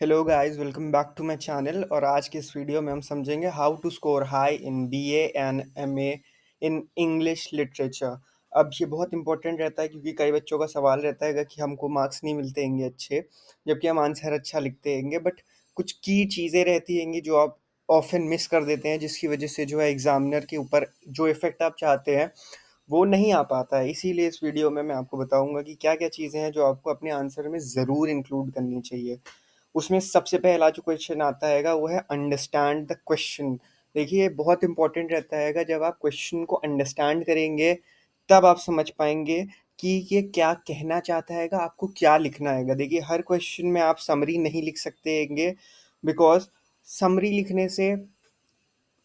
Hello guys, welcome back to my channel. और आज के इस वीडियो में हम समझेंगे how to score high in BA and MA in English literature. अब ये बहुत इंपॉर्टेंट रहता है क्योंकि कई बच्चों का सवाल रहता है कि हमको मार्क्स नहीं मिलते हैंगे अच्छे, जबकि हम आंसर अच्छा लिखते हैंगे, बट कुछ की चीज़ें रहती हैंगी जो आप ऑफन मिस कर देते हैं, जिसकी वजह से जो है एग्जामिनर के ऊपर जो इफेक्ट आप चाहते हैं वो नहीं आ पाता है। इसीलिए इस वीडियो में मैं आपको बताऊंगा कि क्या क्या चीज़ें हैं जो आपको अपने आंसर में ज़रूर इंक्लूड करनी चाहिए। उसमें सबसे पहला जो क्वेश्चन आता हैगा वो है अंडरस्टैंड द क्वेश्चन। देखिए, बहुत इंपॉर्टेंट रहता हैगा, जब आप क्वेश्चन को अंडरस्टैंड करेंगे तब आप समझ पाएंगे कि ये क्या कहना चाहता हैगा, आपको क्या लिखना हैगा। देखिए, हर क्वेश्चन में आप समरी नहीं लिख सकते हैंगे, बिकॉज समरी लिखने से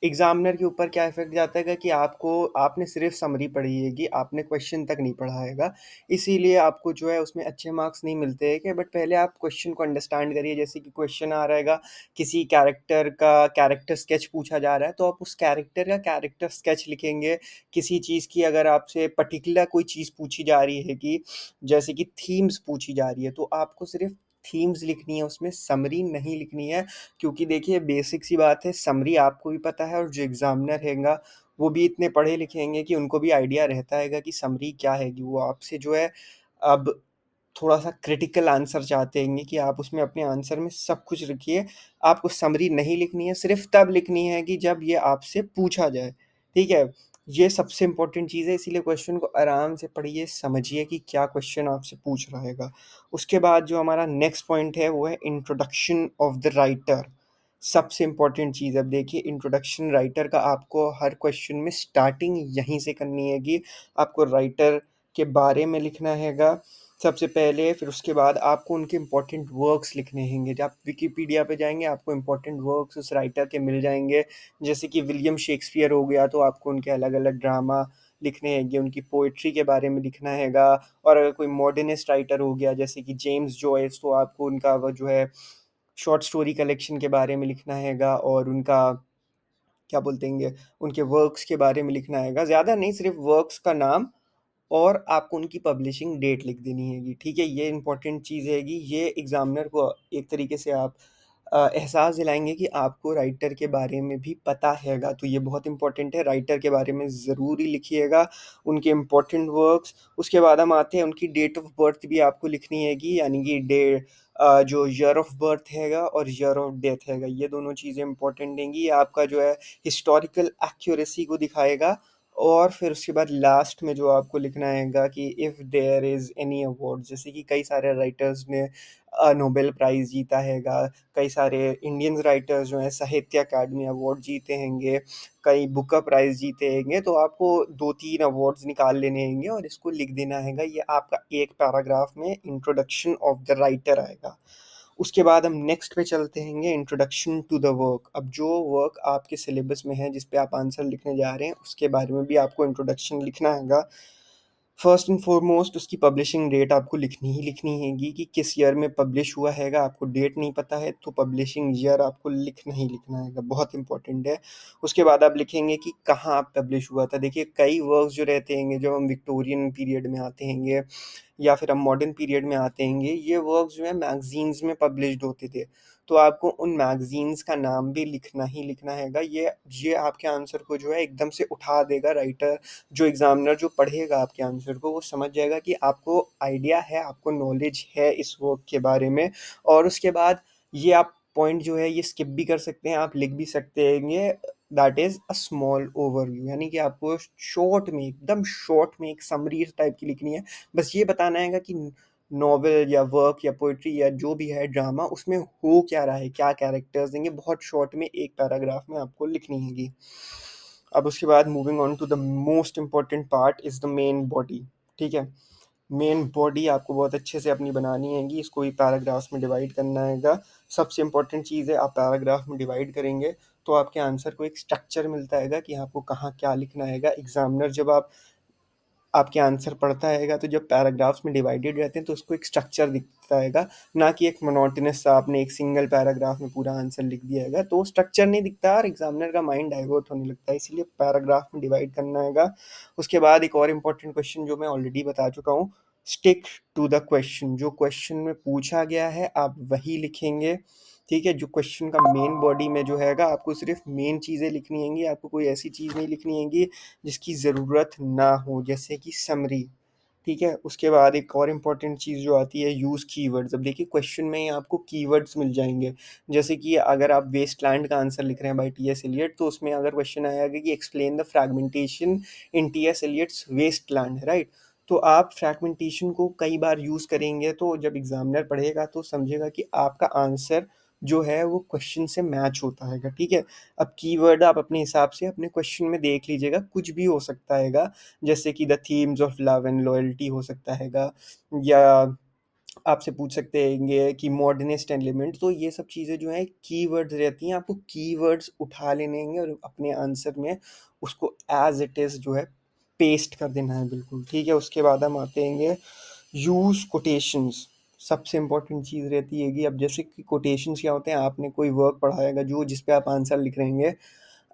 एग्जामिनर के ऊपर क्या इफेक्ट जाता है कि आपने सिर्फ समरी पढ़ी है कि आपने क्वेश्चन तक नहीं पढ़ा हैगा। इसीलिए आपको जो है उसमें अच्छे मार्क्स नहीं मिलते हैं। कि बट पहले आप क्वेश्चन को अंडरस्टैंड करिए। जैसे कि क्वेश्चन आ रहेगा, किसी कैरेक्टर का कैरेक्टर स्केच पूछा जा रहा है, तो आप उस कैरेक्टर का कैरेक्टर स्केच लिखेंगे। किसी चीज़ की अगर आपसे पर्टिकुलर कोई चीज़ पूछी जा रही है, कि जैसे कि थीम्स पूछी जा रही है, तो आपको सिर्फ थीम्स लिखनी है, उसमें समरी नहीं लिखनी है। क्योंकि देखिए, बेसिक सी बात है, समरी आपको भी पता है और जो एग्जामिनर हैगा वो भी इतने पढ़े लिखे होंगे कि उनको भी आइडिया रहता हैगा कि समरी क्या हैगी। वो आपसे जो है अब थोड़ा सा क्रिटिकल आंसर चाहते हैं कि आप उसमें अपने आंसर में सब कुछ लिखिए। आपको समरी नहीं लिखनी है, सिर्फ तब लिखनी है कि जब ये आपसे पूछा जाए। ठीक है, ये सबसे इंपॉर्टेंट चीज़ है। इसीलिए क्वेश्चन को आराम से पढ़िए, समझिए कि क्या क्वेश्चन आपसे पूछ रहा हैगा। उसके बाद जो हमारा नेक्स्ट पॉइंट है वो है इंट्रोडक्शन ऑफ द राइटर। सबसे इम्पोर्टेंट चीज़। अब देखिए, इंट्रोडक्शन राइटर का आपको हर क्वेश्चन में स्टार्टिंग यहीं से करनी है कि आपको राइटर के बारे में लिखना हैगा सबसे पहले। फिर उसके बाद आपको उनके इम्पोर्टेंट वर्क्स लिखने हैंगे। जब आप विकिपीडिया पे जाएंगे आपको इम्पोर्टेंट वर्क्स उस राइटर के मिल जाएंगे। जैसे कि विलियम शेक्सपियर हो गया, तो आपको उनके अलग अलग ड्रामा लिखने हैंगे, उनकी पोइट्री के बारे में लिखना हैगा। और अगर कोई मॉडर्निस्ट राइटर हो गया जैसे कि जेम्स जॉयस, तो आपको उनका वो जो है शॉर्ट स्टोरी कलेक्शन के बारे में लिखना हैगा, और उनका क्या बोलते हैं, उनके वर्क्स के बारे में लिखना हैगा। ज़्यादा नहीं, सिर्फ वर्क्स का नाम और आपको उनकी पब्लिशिंग डेट लिख देनी हैगी। ठीक है, ये इंपॉर्टेंट चीज़ हैगी। ये एग्जामिनर को एक तरीके से आप एहसास दिलाएंगे कि आपको राइटर के बारे में भी पता हैगा। तो ये बहुत इंपॉर्टेंट है, राइटर के बारे में ज़रूर ही लिखिएगा, उनके इम्पोर्टेंट वर्क्स। उसके बाद हम आते हैं, उनकी डेट ऑफ बर्थ भी आपको लिखनी हैगी, यानी कि जो ईयर ऑफ बर्थ हैगा और ईयर ऑफ डेथ हैगा, ये दोनों चीज़ें इंपॉर्टेंट हैंगी। ये आपका जो है हिस्टोरिकल एक्यूरेसी को दिखाएगा। और फिर उसके बाद लास्ट में जो आपको लिखना हैगा कि if there is any award, जैसे कि कई सारे राइटर्स ने नोबेल प्राइज़ जीता हैगा। कई सारे इंडियन राइटर्स जो हैं साहित्य अकादमी अवार्ड जीते हैंगे, कई बुकर प्राइज़ जीते हैंगे। तो आपको 2-3 अवार्ड्स निकाल लेने हैंगे और इसको लिख देना हैगा। ये आपका एक पैराग्राफ में इंट्रोडक्शन ऑफ द राइटर आएगा। उसके बाद हम नेक्स्ट पे चलते हैंगे, इंट्रोडक्शन टू द वर्क। अब जो वर्क आपके सिलेबस में है, जिस पे आप आंसर लिखने जा रहे हैं, उसके बारे में भी आपको इंट्रोडक्शन लिखना हैगा। फर्स्ट एंड फॉरमोस्ट उसकी पब्लिशिंग डेट आपको लिखनी ही लिखनी हैगी कि किस ईयर में पब्लिश हुआ हैगा। आपको डेट नहीं पता है तो पब्लिशिंग ईयर आपको लिखना ही लिखना हैगा, बहुत इंपॉर्टेंट है। उसके बाद आप लिखेंगे कि कहाँ पब्लिश हुआ था। देखिए, कई वर्क्स जो रहते हैंगे, जब हम विक्टोरियन पीरियड में आते हैंगे या फिर हम मॉडर्न पीरियड में आते हैंगे, ये वर्क्स जो है मैगजीन्स में पब्लिश्ड होते थे। तो आपको उन मैगजीन्स का नाम भी लिखना ही लिखना हैगा। ये आपके आंसर को जो है एकदम से उठा देगा। राइटर, जो एग्जामिनर जो पढ़ेगा आपके आंसर को, वो समझ जाएगा कि आपको आइडिया है, आपको नॉलेज है इस वर्क के बारे में। और उसके बाद ये आप पॉइंट जो है ये स्किप भी कर सकते हैं, आप लिख भी सकते हैं। That is a small overview, यानी कि आपको शॉर्ट में, एकदम शॉर्ट में एक समरी टाइप की लिखनी है। बस ये बताना है कि नॉवेल या वर्क या पोइट्री या जो भी है ड्रामा, उसमें हो क्या रहा है, क्या कैरेक्टर्स देंगे, बहुत शॉर्ट में एक पैराग्राफ में आपको लिखनी हैगी। अब उसके बाद moving on to the most important part is the main body. ठीक है, मेन बॉडी आपको बहुत अच्छे से अपनी बनानी हैगी, इसको भी पैराग्राफ्स में डिवाइड करना हैगा। सबसे इंपॉर्टेंट चीज़ है, आप पैराग्राफ में डिवाइड करेंगे तो आपके आंसर को एक स्ट्रक्चर मिलता हैगा कि आपको कहाँ क्या लिखना हैगा। एग्जामिनर जब आपके आंसर पढ़ता हैगा, तो जब पैराग्राफ्स में डिवाइडेड रहते हैं तो उसको एक स्ट्रक्चर दिखता हैगा, ना कि एक मोनोटोनस सा आपने एक सिंगल पैराग्राफ में पूरा आंसर लिख दिया हैगा। तो स्ट्रक्चर नहीं दिखता और एग्जामिनर का माइंड डाइवर्ट होने लगता है, इसीलिए पैराग्राफ में डिवाइड करना हैगा। उसके बाद एक और इम्पोर्टेंट क्वेश्चन जो मैं ऑलरेडी बता चुका हूँ, स्टिक टू द क्वेश्चन, जो क्वेश्चन में पूछा गया है आप वही लिखेंगे। ठीक है, जो क्वेश्चन का मेन बॉडी में जो हैगा आपको सिर्फ मेन चीज़ें लिखनी हैंगी, आपको कोई ऐसी चीज़ नहीं लिखनी हैंगी जिसकी ज़रूरत ना हो, जैसे कि समरी। ठीक है, उसके बाद एक और इम्पॉर्टेंट चीज़ जो आती है, यूज़ कीवर्ड्स। अब देखिए क्वेश्चन में ही आपको कीवर्ड्स मिल जाएंगे, जैसे कि अगर आप वेस्टलैंड का आंसर लिख रहे हैं बाय टी एस एलियट, तो उसमें अगर क्वेश्चन आएगा कि explain the fragmentation in T S Eliot's Wasteland, right. तो आप फ्रैगमेंटेशन को कई बार यूज़ करेंगे, तो जब एग्जामिनर पढ़ेगा तो समझेगा कि आपका आंसर जो है वो क्वेश्चन से मैच होता है। ठीक है, अब कीवर्ड आप अपने हिसाब से अपने क्वेश्चन में देख लीजिएगा, कुछ भी हो सकता है, जैसे कि the themes of love and loyalty हो सकता हैगा, या आपसे पूछ सकते हैं कि मॉडर्निस्ट एलिमेंट। तो ये सब चीज़ें जो हैं कीवर्ड्स रहती हैं, आपको कीवर्ड्स उठा लेने हैं और अपने आंसर में उसको एज इट इज़ जो है पेस्ट कर देना है, बिल्कुल। ठीक है, उसके बाद हम आते हैं यूज़ कोटेशंस। सबसे इम्पोर्टेंट चीज़ रहती है कि अब जैसे कि कोटेशंस क्या होते हैं, आपने कोई वर्क पढ़ाएगा जो जिस पे आप आंसर लिख रहे हैं,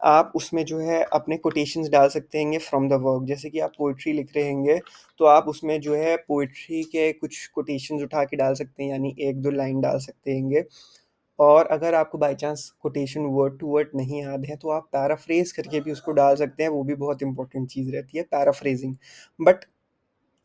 आप उसमें जो है अपने कोटेशंस डाल सकते हैं फ्रॉम द वर्क। जैसे कि आप पोइट्री लिख रहे हैं तो आप उसमें जो है पोइट्री के कुछ कोटेशंस उठा के डाल सकते हैं, यानी एक दो लाइन डाल सकते हैं। और अगर आपको by chance quotation word to word नहीं याद है तो आप पैराफ्रेज करके भी उसको डाल सकते हैं, वो भी बहुत इंपॉर्टेंट चीज़ रहती है पैराफ्रेजिंग। बट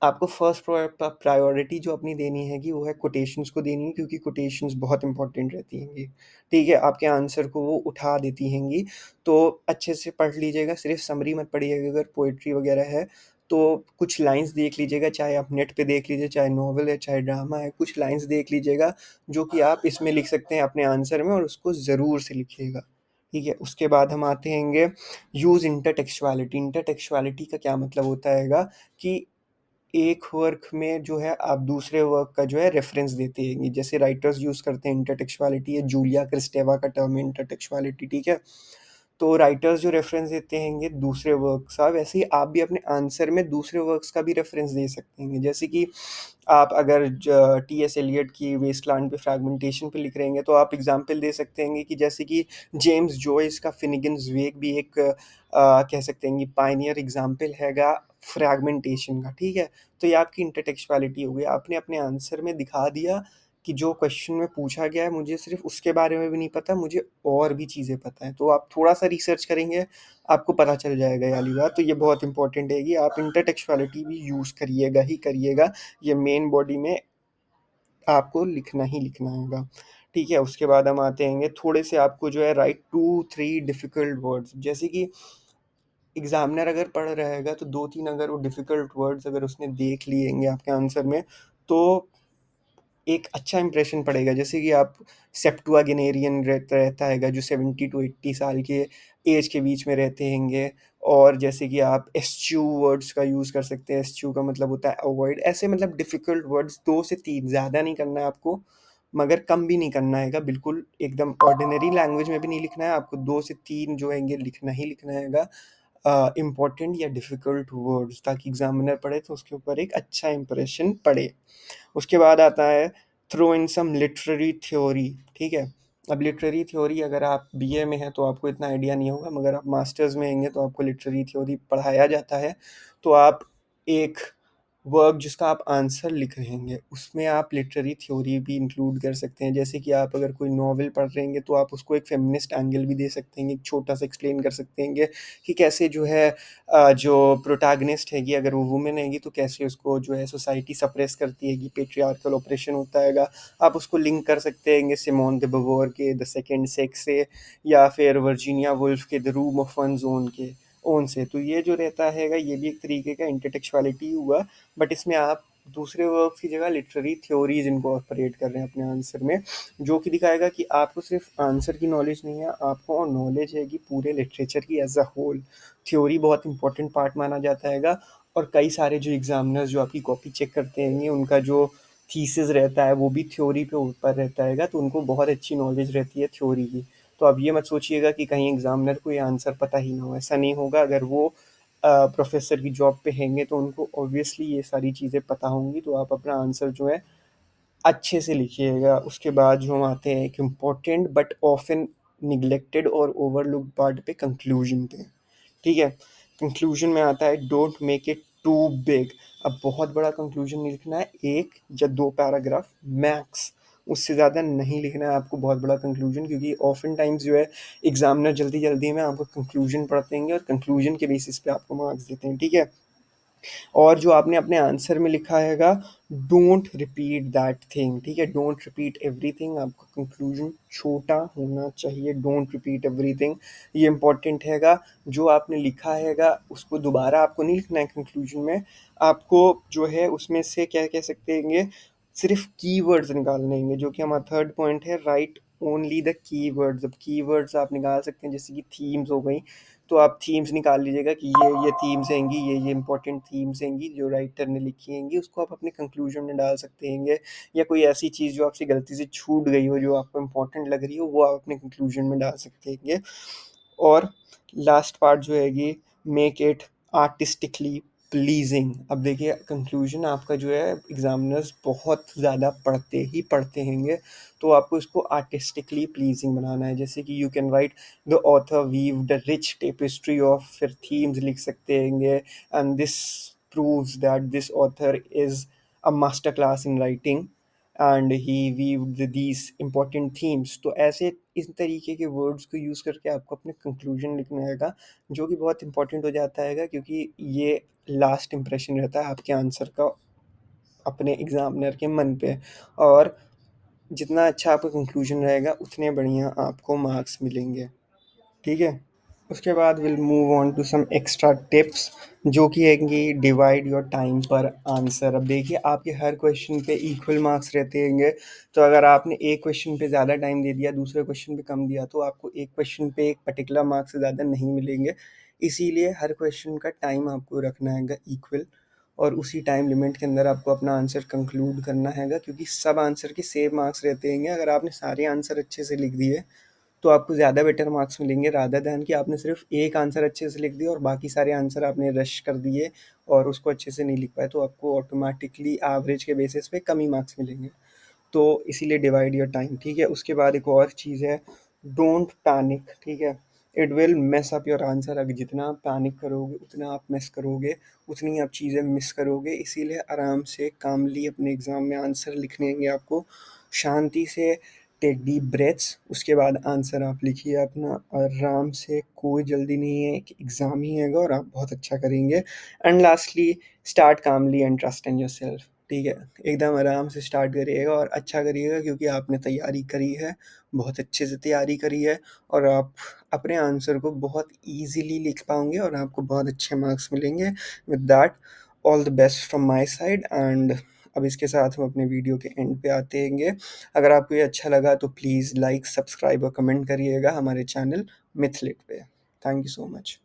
आपको फर्स्ट प्रायोरिटी जो अपनी देनी है कि वो है कोटेशंस को देनी है, क्योंकि कोटेशंस बहुत इंपॉर्टेंट रहती हैंगी। ठीक है, आपके आंसर को वो उठा देती हैंगी। तो अच्छे से पढ़ लीजिएगा, सिर्फ समरी मत पढ़िएगा। अगर पोइट्री वगैरह है तो कुछ लाइंस देख लीजिएगा, चाहे आप नेट पे देख लीजिए, चाहे नॉवल है चाहे ड्रामा है, कुछ लाइंस देख लीजिएगा जो कि आप इसमें लिख सकते हैं अपने आंसर में, और उसको ज़रूर से लिखिएगा। ठीक है, उसके बाद हम आते हैं यूज़ इंटरटेक्चुअलिटी। इंटरटेक्चुअलिटी का क्या मतलब होता हैगा कि एक वर्क में जो है आप दूसरे वर्क का जो है रेफरेंस देते हैं, जैसे राइटर्स यूज़ करते हैं इंटरटेक्चुअलिटी, है जूलिया क्रिस्टेवा का टर्म है इंटरटेक्चुअलिटी। ठीक है, तो राइटर्स जो रेफरेंस देते हैं दूसरे वर्क्स का, वैसे ही आप भी अपने आंसर में दूसरे वर्क्स का भी रेफरेंस दे सकते हैं। जैसे कि आप अगर टी एस एलियट की वेस्टलैंड पे फ्रैगमेंटेशन पे लिख रहे हैं तो आप एग्जांपल दे सकते हैं कि जैसे कि जेम्स जॉयस का फिनिगन्स वेक भी एक कह सकते हैं कि पायनियर एग्जांपल हैगा फ्रैगमेंटेशन का। ठीक है, तो ये आपकी इंटरटेक्चुअलिटी हो गई, आपने अपने आंसर में दिखा दिया कि जो क्वेश्चन में पूछा गया है मुझे सिर्फ उसके बारे में भी नहीं पता, मुझे और भी चीज़ें पता हैं। तो आप थोड़ा सा रिसर्च करेंगे, आपको पता चल जाएगा ये वाली बात। तो ये बहुत इंपॉर्टेंट है कि आप इंटरटेक्चुअलिटी भी यूज़ करिएगा ही करिएगा, ये मेन बॉडी में आपको लिखना ही लिखना होगा। ठीक है, उसके बाद हम आते हैं थोड़े से आपको जो है राइट 2-3 डिफ़िकल्ट वर्ड्स। जैसे कि एग्जामिनर अगर पढ़ रहेगा तो 2-3 अगर वो डिफ़िकल्ट वर्ड्स अगर उसने देख लिए आपके आंसर में, तो एक अच्छा इंप्रेशन पड़ेगा। जैसे कि आप सेप्टुआगेनेरियन रहता हैगा जो 70 टू 80 साल के एज के बीच में रहते हैंगे। और जैसे कि आप एस्च्यू वर्ड्स का यूज़ कर सकते हैं, एस्च्यू का मतलब होता है अवॉइड। ऐसे मतलब डिफ़िकल्ट वर्ड्स 2 से 3, ज़्यादा नहीं करना है आपको, मगर कम भी नहीं करना हैगा, बिल्कुल एकदम ऑर्डिनरी लैंग्वेज में भी नहीं लिखना है आपको। 2 से 3 जो हैंगे लिखना ही लिखना हैगा, इम्पोर्टेंट या डिफ़िकल्ट वर्ड्स, ताकि एग्जामिनर पढ़े तो उसके ऊपर एक अच्छा इंप्रेशन पड़े। उसके बाद आता है throw in some literary theory. ठीक है, अब लिटरेरी थ्योरी अगर आप बीए में हैं तो आपको इतना आइडिया नहीं होगा, मगर आप मास्टर्स में होंगे तो आपको लिटरेरी थ्योरी पढ़ाया जाता है। तो आप एक वर्क जिसका आप आंसर लिख रहे हैं उसमें आप लिटरेरी थ्योरी भी इंक्लूड कर सकते हैं। जैसे कि आप अगर कोई नॉवल पढ़ रहे हैं तो आप उसको एक फेमिनिस्ट एंगल भी दे सकते हैं, एक छोटा सा एक्सप्लेन कर सकते हैं कि कैसे जो है जो प्रोटैगनिस्ट हैगी अगर वो वुमेन हैगी तो कैसे उसको जो है सोसाइटी सप्रेस करती हैगी, पेट्रियार्कल ऑपरेशन होता हैगा। आप उसको लिंक कर सकते हैं सिमोन de beauvoir के द सेकंड सेक्स से, या फिर वर्जीनिया वुल्फ के the room of one's own के ओन से। तो ये जो रहता हैगा ये भी एक तरीके का इंटरटेक्चुअलिटी हुआ, बट इसमें आप दूसरे वर्ब्स की जगह लिटरेरी थ्योरीज इनको ऑपरेट कर रहे हैं अपने आंसर में, जो कि दिखाएगा कि आपको सिर्फ आंसर की नॉलेज नहीं है, आपको नॉलेज है कि पूरे लिटरेचर की एज अ होल। थ्योरी बहुत इंपॉर्टेंट पार्ट माना जाता हैगा, और कई सारे जो एग्जामिनर्स जो आपकी कॉपी चेक करते हैं उनका जो थीसिस रहता है वो भी थ्योरी पे ऊपर रहता हैगा, तो उनको बहुत अच्छी नॉलेज रहती है थ्योरी की। तो अब ये मत सोचिएगा कि कहीं एग्जामिनर को ये आंसर पता ही ना हो, ऐसा नहीं होगा। अगर वो प्रोफेसर की जॉब पे हैंगे तो उनको ऑब्वियसली ये सारी चीज़ें पता होंगी, तो आप अपना आंसर जो है अच्छे से लिखिएगा। उसके बाद जो हम आते हैं एक इम्पॉर्टेंट बट ऑफन निग्लेक्टेड और ओवरलुक्ड पार्ट पे, कंक्लूजन पे। ठीक है, कंक्लूजन में आता है don't make it too big. अब बहुत बड़ा कंक्लूजन नहीं लिखना है, 1 या 2 पैराग्राफ मैक्स, उससे ज़्यादा नहीं लिखना है आपको बहुत बड़ा कंक्लूजन, क्योंकि ऑफ़न टाइम्स जो है एग्ज़ामिनर जल्दी-जल्दी में आपको कंक्लूजन पढ़ते हैं और कंक्लूजन के बेसिस पे आपको मार्क्स देते हैं, ठीक है? और जो आपने अपने आंसर में लिखा हैगा, डोंट रिपीट दैट थिंग, ठीक है? डोंट रिपीट एवरीथिंग, आपका कंक्लूजन छोटा होना चाहिए, डोंट रिपीट एवरीथिंग, ये इंपॉर्टेंट हैगा। जो आपने लिखा हैगा उसको दोबारा आपको नहीं लिखना है कंक्लूजन में, आपको जो है उसमें से क्या कह सकते हैं, सिर्फ कीवर्ड्स निकालने होंगे, जो कि हमारा थर्ड पॉइंट है, राइट ओनली द कीवर्ड्स। अब कीवर्ड्स आप निकाल सकते हैं जैसे कि थीम्स हो गई, तो आप थीम्स निकाल लीजिएगा कि ये थीम्स हैंगी, ये इंपॉर्टेंट थीम्स हैंगी जो राइटर ने लिखी हैंगी, उसको आप अपने कंक्लूजन में डाल सकते हैंगे। या कोई ऐसी चीज़ जो आपसे गलती से छूट गई हो, जो आपको इंपॉर्टेंट लग रही हो, वो आप अपने कंक्लूजन में डाल सकते हैंगे। और लास्ट पार्ट जो हैगी, मेक इट आर्टिस्टिकली प्लीजिंग। अब देखिए कंक्लूजन आपका जो है एग्जामिनर्स बहुत ज़्यादा पढ़ते हैंगे, तो आपको इसको आर्टिस्टिकली प्लीजिंग बनाना है। जैसे कि you can write the author weave the rich tapestry of, फिर थीम्स लिख सकते हैंगे, and this proves that this author is a master class in writing and he weaved these important themes. तो ऐसे इस तरीके के वर्ड्स को यूज़ करके आपको अपने कंक्लूजन लिखना हैगा, जो कि बहुत इंपॉर्टेंट हो जाता हैगा, क्योंकि ये लास्ट इंप्रेशन रहता है आपके आंसर का अपने एग्जामिनर के मन पे। और जितना अच्छा आपका कंक्लूजन रहेगा उतने बढ़िया आपको मार्क्स मिलेंगे, ठीक है? उसके बाद will move on to some extra tips, जो कि हैंगी डिवाइड योर टाइम पर आंसर। अब देखिए आपके हर क्वेश्चन पे इक्वल मार्क्स रहते हैंगे, तो अगर आपने एक क्वेश्चन पे ज़्यादा टाइम दे दिया, दूसरे क्वेश्चन पे कम दिया, तो आपको एक क्वेश्चन पे एक पर्टिकुलर मार्क्स से ज़्यादा नहीं मिलेंगे। इसीलिए हर क्वेश्चन का टाइम आपको रखना हैगा इक्वल, और उसी टाइम लिमिट के अंदर आपको अपना आंसर कंक्लूड करना हैगा, क्योंकि सब आंसर के सेम मार्क्स रहते हैंगे। अगर आपने सारे आंसर अच्छे से लिख दिए तो आपको ज़्यादा बेटर मार्क्स मिलेंगे, रादर दैन कि आपने सिर्फ एक आंसर अच्छे से लिख दिया और बाकी सारे आंसर आपने रश कर दिए और उसको अच्छे से नहीं लिख पाए, तो आपको ऑटोमेटिकली एवरेज के बेसिस पे कम ही मार्क्स मिलेंगे। तो इसीलिए डिवाइड योर टाइम, ठीक है? उसके बाद एक और चीज़ है, डोंट पैनिक, ठीक है? It will mess up your answer. अगर जितना आप पैनिक करोगे उतना आप मिस करोगे, उतनी आप चीज़ें मिस करोगे। इसीलिए आराम से कामली अपने एग्ज़ाम में आंसर लिखने होंगे आपको, शांति से, टेक डीप ब्रेथ्स, उसके बाद आंसर आप लिखिए अपना आराम से, कोई जल्दी नहीं है, एक एग्ज़ाम ही हैगा और आप बहुत अच्छा करेंगे। And lastly, start calmly and trust in yourself, ठीक है? एकदम आराम से स्टार्ट करिएगा और अच्छा करिएगा, क्योंकि आपने तैयारी करी है, बहुत अच्छे से तैयारी करी है, और आप अपने आंसर को बहुत ईज़िली लिख पाओगे और आपको बहुत अच्छे मार्क्स मिलेंगे। With that, all the best from my side. And अब इसके साथ हम अपने वीडियो के एंड पे आते हैंगे। अगर आपको ये अच्छा लगा तो प्लीज़ लाइक, सब्सक्राइब और कमेंट करिएगा हमारे चैनल मिथलिट पे। Thank you so much.